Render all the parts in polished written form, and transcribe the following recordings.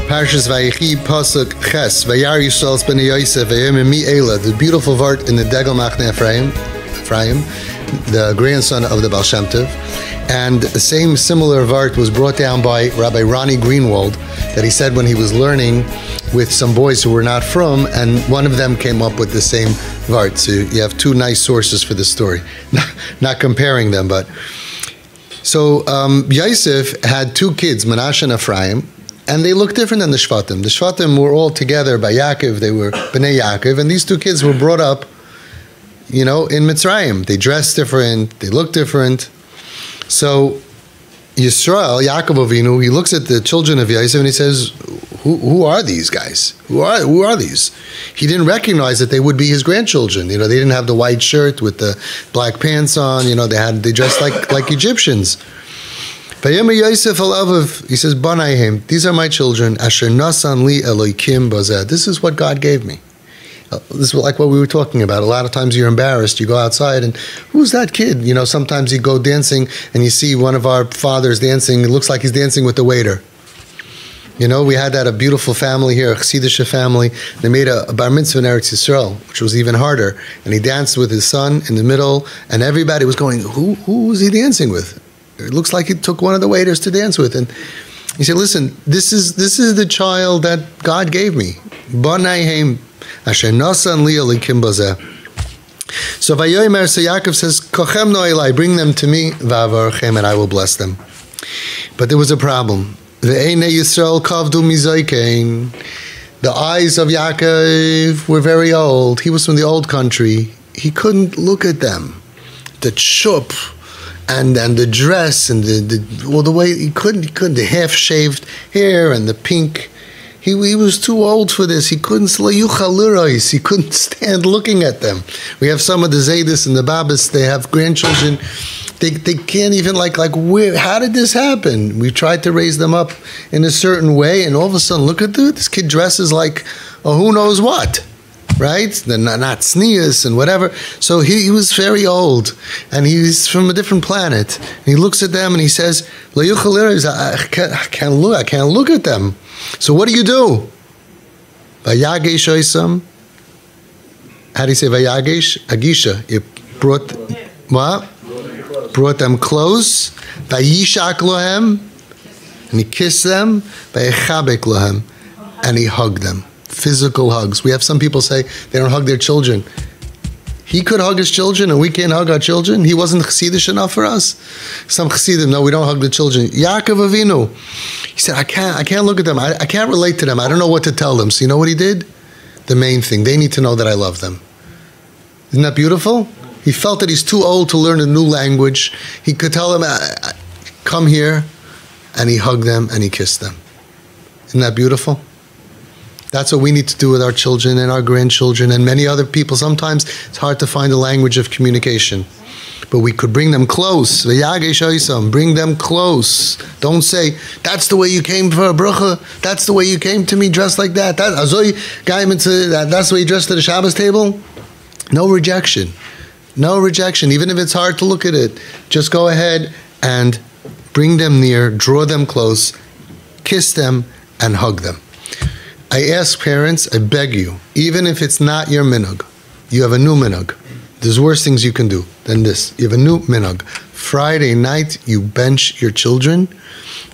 PARSHAS VAYICHI, Pasuk Ches, Vayar Yisrael Bnei Yosef, Vayom Mi Eila, the beautiful vart in the Degel Machne Ephraim, the grandson of the Baal Shem Tov. And the same similar vart was brought down by Rabbi Ronnie Greenwald, that he said when he was learning with some boys who were not from, and one of them came up with the same vart. So you have two nice sources for the story. Not comparing them, but... So Yosef had two kids, Menashe and Ephraim, and they looked different than the Shvatim. The Shvatim were all together by Yaakov, they were Bnei Yaakov, and these two kids were brought up, in Mitzrayim. They dressed different, they looked different. So Yisrael, Yaakov Avinu, he looks at the children of Yosef and he says, who are these guys? Who are these? He didn't recognize that they would be his grandchildren. They didn't have the white shirt with the black pants on. They dressed like Egyptians. Yosef alav, he says, Banayim, these are my children. Asher nasan li Elokim bazeh. This is what God gave me. This is like what we were talking about. A lot of times you're embarrassed. You go outside and who's that kid? Sometimes you go dancing and you see one of our fathers dancing. It looks like he's dancing with the waiter. We had a beautiful family here, a Chassidish family. They made a bar mitzvah in Eretz Yisrael, which was even harder. And he danced with his son in the middle, and everybody was going, who was he dancing with? It looks like he took one of the waiters to dance with. And he said, listen, this is the child that God gave me. Banayim asher nasan li Elokim bazeh. So Vayomer, so Yaakov says, Kochem no elai, bring them to me, va'avarchem, and I will bless them. But there was a problem. Ve'enei Yisrael kavdu mizoikein. The eyes of Yaakov were very old. He was from the old country. He couldn't look at them. The chup and the dress and the way he couldn't the half-shaved hair and the pink. He was too old for this. He couldn't he couldn't stand looking at them. We have some of the Zaydis and the Babas, they have grandchildren. They can't even where, how did this happen? We tried to raise them up in a certain way, and all of a sudden, look at this kid dresses like who knows what, right? They're not sneers and whatever. So he was very old, and he's from a different planet. And he looks at them and he says, I can't look at them. So what do you do? Vayagesh oisam. How do you say vayagesh? Agisha. You brought what? Brought them close. Vayishak lohem. And he kissed them. Vayechabek lohem. And he hugged them. Physical hugs. We have some people say they don't hug their children. He could hug his children and we can't hug our children. He wasn't chassidish enough for us. Some chassidim, no, we don't hug the children. Yaakov Avinu, he said, I can't look at them. I can't relate to them. I don't know what to tell them. So you know what he did? The main thing, they need to know that I love them. Isn't that beautiful? He felt that he's too old to learn a new language. He could tell them, come here, and he hugged them and he kissed them. Isn't that beautiful? That's what we need to do with our children and our grandchildren and many other people. Sometimes it's hard to find a language of communication. But we could bring them close. Bring them close. Don't say, that's the way you came for a bracha. That's the way you came to me dressed like that. That's the way you dressed at the Shabbos table. No rejection. No rejection. Even if it's hard to look at it, just go ahead and bring them near, draw them close, kiss them, and hug them. I ask parents, I beg you, even if it's not your minhag, you have a new minhag. There's worse things you can do than this. You have a new minhag. Friday night, you bench your children,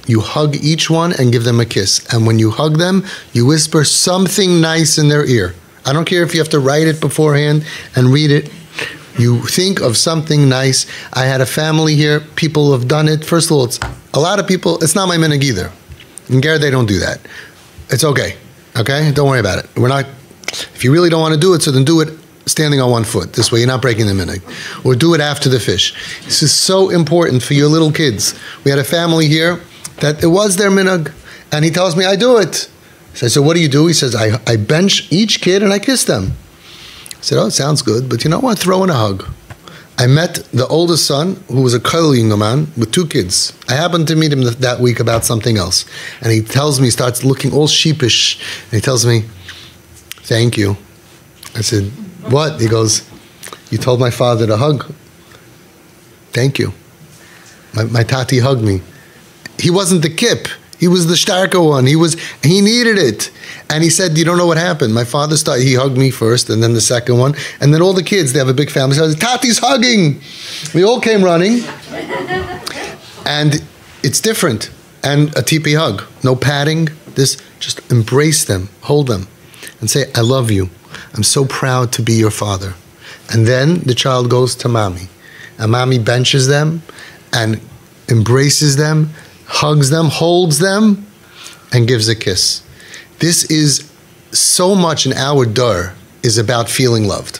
you hug each one and give them a kiss. And when you hug them, you whisper something nice in their ear. I don't care if you have to write it beforehand and read it. You think of something nice. I had a family here. People have done it. First of all, a lot of people, it's not my minhag either. In Ger, they don't do that. It's okay. Okay? Don't worry about it. If you really don't want to do it, so then do it standing on one foot. This way you're not breaking the minhag. Or do it after the fish. This is so important for your little kids. We had a family here that it was their minhag. And he tells me, I do it. So I said, what do you do? He says, I bench each kid and I kiss them. I said, oh, it sounds good, but you know what? Throw in a hug. I met the oldest son, who was a kollel man, with two kids. I happened to meet him that week about something else. And he tells me, starts looking all sheepish, and he tells me, thank you. I said, what? He goes, you told my father to hug. Thank you. My tati hugged me. He wasn't the kip. He was the starker one. He needed it. And he said, you don't know what happened. My father he hugged me first, and then the second one. And then all the kids, they have a big family. So I said, Tati's hugging. We all came running. And it's different. And a teepee hug. No patting. Just embrace them. Hold them. And say, I love you. I'm so proud to be your father. And then the child goes to mommy. And mommy benches them and embraces them, hugs them, holds them, and gives a kiss. This is so much in our dar is about feeling loved.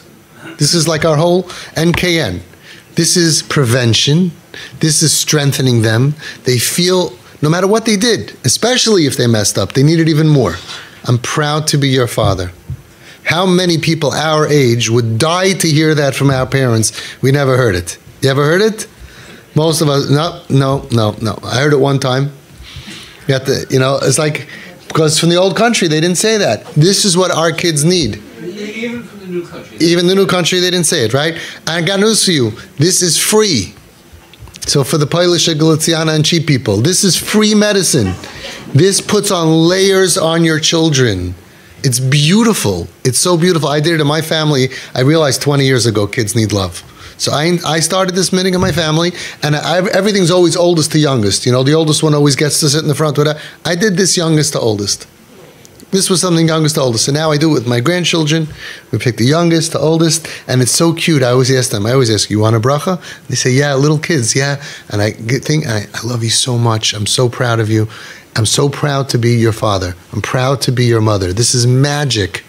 This is like our whole NKN. This is prevention. This is strengthening them. They feel, no matter what they did, especially if they messed up, they need it even more. I'm proud to be your father. How many people our age would die to hear that from our parents? We never heard it. You ever heard it? Most of us, no. I heard it one time. It's like, because from the old country, they didn't say that. This is what our kids need. Even from the new country. Even the new country, they didn't say it, right? And I got news for you. This is free. So for the Polish, Galiciana, and cheap people, this is free medicine. This puts on layers on your children. It's beautiful. It's so beautiful. I did it in my family. I realized 20 years ago, kids need love. So I started this meeting in my family, and everything's always oldest to youngest. The oldest one always gets to sit in the front with that. I did this youngest to oldest. This was something youngest to oldest. So now I do it with my grandchildren. We pick the youngest to oldest, and it's so cute. I always ask, you want a bracha? They say, yeah, little kids, yeah. And I love you so much. I'm so proud of you. I'm so proud to be your father. I'm proud to be your mother. This is magic.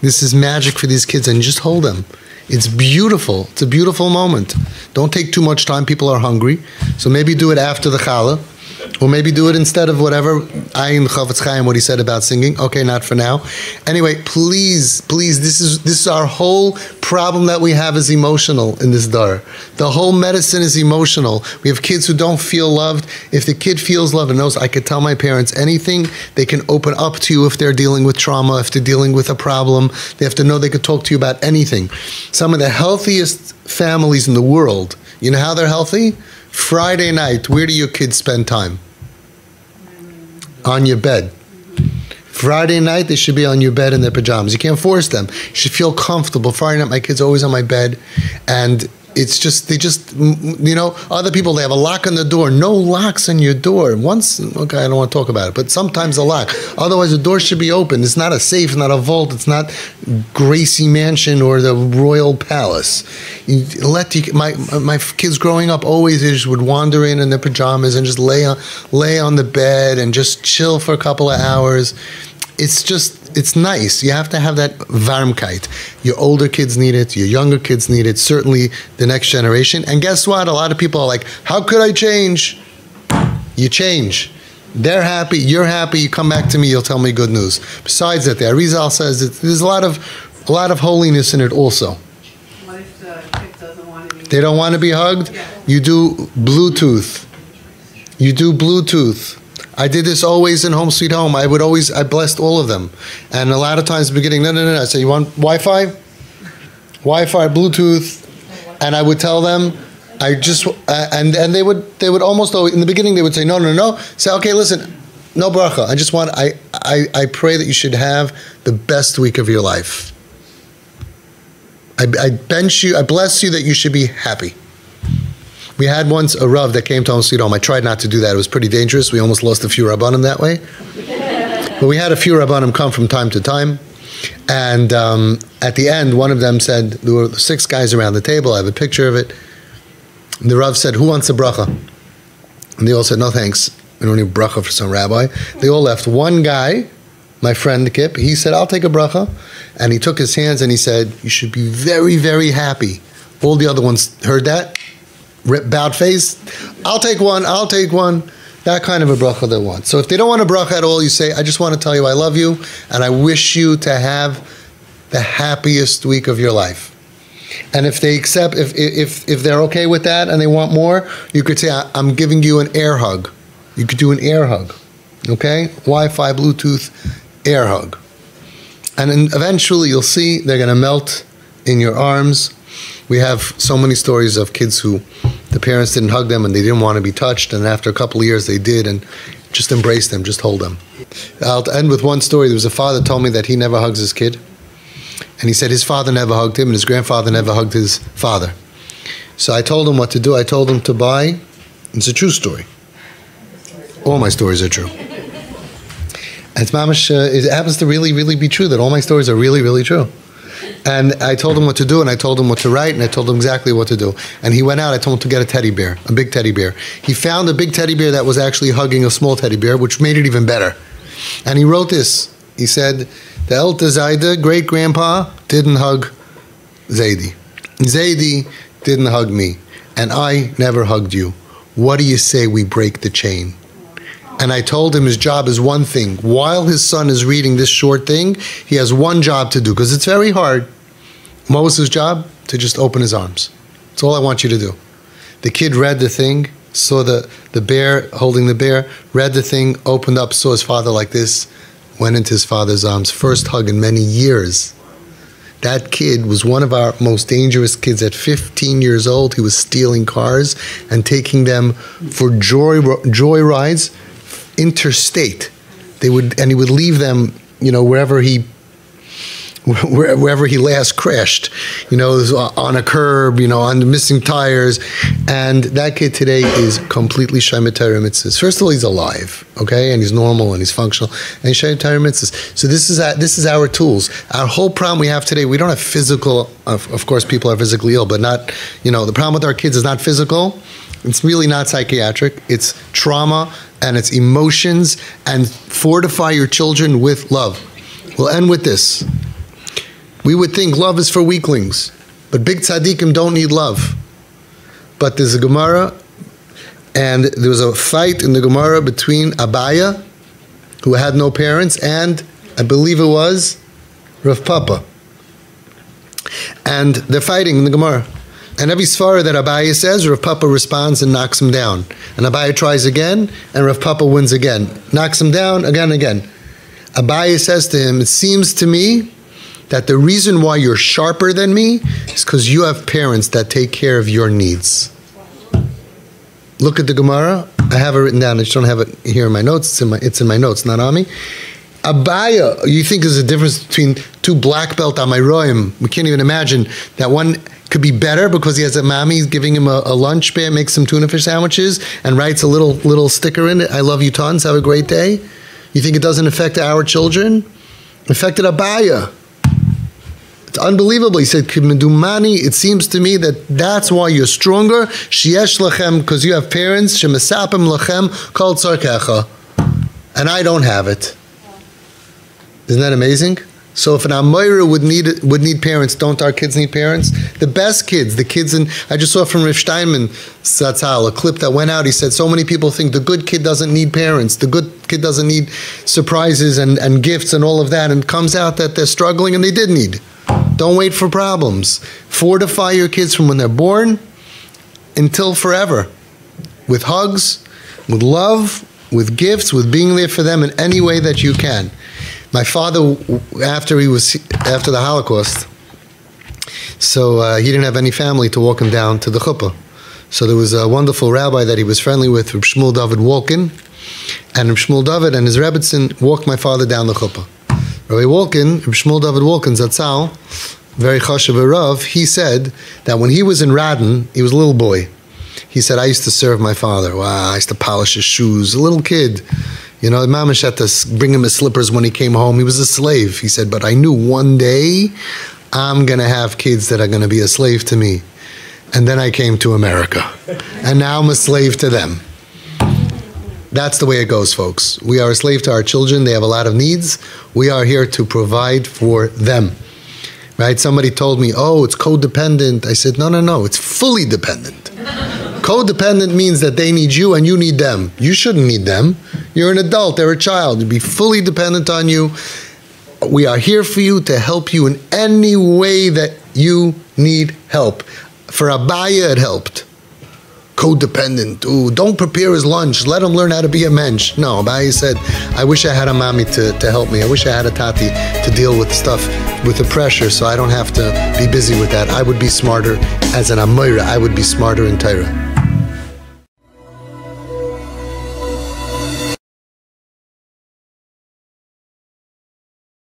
This is magic for these kids, and you just hold them. It's beautiful. It's a beautiful moment. Don't take too much time. People are hungry. So maybe do it after the challah. Or maybe do it instead of whatever, Ayin Chavetz Chaim, what he said about singing. Okay, not for now. Anyway, please, this is our whole problem that we have is emotional in this dar. The whole medicine is emotional. We have kids who don't feel loved. If the kid feels loved and knows, I could tell my parents anything, they can open up to you if they're dealing with trauma, if they're dealing with a problem. They have to know they could talk to you about anything. Some of the healthiest families in the world, you know how they're healthy? Friday night, where do your kids spend time? On your bed. Friday night, they should be on your bed in their pajamas. You can't force them. You should feel comfortable. Friday night, my kids are always on my bed, and it's just, other people, they have a lock on the door. No locks on your door. Once, okay, I don't want to talk about it, but sometimes a lock. Otherwise, the door should be open. It's not a safe, not a vault. It's not Gracie Mansion or the Royal Palace. My kids growing up always would wander in their pajamas and just lay on the bed and just chill for a couple of hours. It's nice. You have to have that warmkeit. Your older kids need it. Your younger kids need it. Certainly the next generation. And guess what? A lot of people are like, how could I change? You change. They're happy. You're happy. You come back to me. You'll tell me good news. Besides that, the Arizal says there's a lot of holiness in it also. What if the kid doesn't want to be? They don't want to be hugged? Yeah. You do Bluetooth. You do Bluetooth. I did this always in Home Sweet Home. I blessed all of them. And a lot of times at the beginning, no. I say, you want Wi-Fi? Wi-Fi, Bluetooth. And I would tell them, and they would almost, in the beginning, they would say, no. Say, okay, listen, no bracha. I pray that you should have the best week of your life. I bless you that you should be happy. We had once a Rav that came to Home Sweet Home. I tried not to do that. It was pretty dangerous. We almost lost a few Rabbanim that way. But we had a few Rabbanim come from time to time. And at the end, one of them said, there were 6 guys around the table. I have a picture of it. And the Rav said, who wants a bracha? And they all said, no thanks. We don't need a bracha for some rabbi. They all left. One guy, my friend Kip, he said, I'll take a bracha. And he took his hands and he said, you should be very, very happy. All the other ones heard that. Bowed face, I'll take one. That kind of a bracha they want. So if they don't want a bracha at all, you say, I just want to tell you I love you, and I wish you to have the happiest week of your life. And if they accept, if they're okay with that and they want more, you could say, I'm giving you an air hug. You could do an air hug, okay? Wi-Fi, Bluetooth, air hug. And then eventually you'll see they're going to melt in your arms. We have so many stories of kids who the parents didn't hug them and they didn't want to be touched, and after a couple of years they did, and just embrace them, just hold them. I'll end with one story. There was a father who told me that he never hugs his kid, and he said his father never hugged him and his grandfather never hugged his father. So I told him what to do. I told him to buy, it's a true story. All my stories are true. And it's mamash, it happens to really, really be true that all my stories are really, really true. And I told him what to do, and I told him what to write, and I told him exactly what to do. And he went out, I told him to get a teddy bear, a big teddy bear. He found a big teddy bear that was actually hugging a small teddy bear, which made it even better. And he wrote this. He said, the Elta Zayda, great-grandpa, didn't hug Zaidi. Zaidi didn't hug me, and I never hugged you. What do you say we break the chain? And I told him his job is one thing. While his son is reading this short thing, he has one job to do, because it's very hard. What was his job? To just open his arms. That's all I want you to do. The kid read the thing, saw the bear holding the bear, read the thing, opened up, saw his father like this, went into his father's arms. First hug in many years. That kid was one of our most dangerous kids. At 15 years old, he was stealing cars and taking them for joy rides interstate. He would leave them, wherever he last crashed, on a curb, on the missing tires. And that kid today is completely Shemei Torah mitzvahs. First of all, he's alive, okay, and he's normal and he's functional, and he's Shemei Torah mitzvahs. So this is our tools. Our whole problem we have today, we don't have physical. Of course, people are physically ill, but not. The problem with our kids is not physical. It's really not psychiatric. It's trauma and it's emotions. And fortify your children with love. We'll end with this. We would think love is for weaklings, but big tzaddikim don't need love. But there's a Gemara, and there was a fight in the Gemara between Abaya, who had no parents, and I believe it was Rav Papa. And they're fighting in the Gemara. And every svara that Abaya says, Rav Papa responds and knocks him down. And Abaya tries again, and Rav Papa wins again. Knocks him down again and again. Abaya says to him, it seems to me that the reason why you're sharper than me is because you have parents that take care of your needs. Look at the Gemara. I have it written down. I just don't have it here in my notes. It's in my notes, not on me. Abaya, you think there's a difference between two black belt Amayroim? We can't even imagine that one could be better because he has a mommy giving him a lunch bag, makes some tuna fish sandwiches, and writes a little sticker in it. I love you tons. Have a great day. You think it doesn't affect our children? It affected Abaya. It's unbelievable. He said, it seems to me that that's why you're stronger. Sheyesh lachem, because you have parents. Shemesapim lachem kol tzarkecha. And I don't have it. Isn't that amazing? So if an Amoira would need parents, don't our kids need parents? The best kids, the kids I just saw from Rav Steinman Zatzal, a clip that went out. He said, so many people think the good kid doesn't need parents. The good kid doesn't need surprises and gifts and all of that. And it comes out that they're struggling and they did need. Don't wait for problems. Fortify your kids from when they're born until forever. With hugs, with love, with gifts, with being there for them in any way that you can. My father, after the Holocaust, so he didn't have any family to walk him down to the chuppah. So there was a wonderful rabbi that he was friendly with, Reb Shmuel David Walken, and Reb Shmuel David and his Rebbetzin walked my father down the chuppah. Rabbi Walken, Reb Shmuel David Walken, Zatzal, very chashav Rav, he said that when he was in Radin, he was a little boy. He said, I used to serve my father. Wow, I used to polish his shoes. A little kid. Mamash had to bring him his slippers when he came home. He was a slave. He said, but I knew one day I'm going to have kids that are going to be a slave to me. And then I came to America. And now I'm a slave to them. That's the way it goes, folks. We are a slave to our children. They have a lot of needs. We are here to provide for them. Right? Somebody told me, oh, it's codependent. I said, no, it's fully dependent. Codependent means that they need you and you need them. You shouldn't need them. You're an adult, they're a child. You'd be fully dependent on you. We are here for you to help you in any way that you need help. For Abaya, it helped. Codependent. Ooh, don't prepare his lunch. Let him learn how to be a mensch. No, Abaya said, I wish I had a mommy to help me. I wish I had a tati to deal with stuff, with the pressure, so I don't have to be busy with that. I would be smarter as an Amoira. I would be smarter in Torah.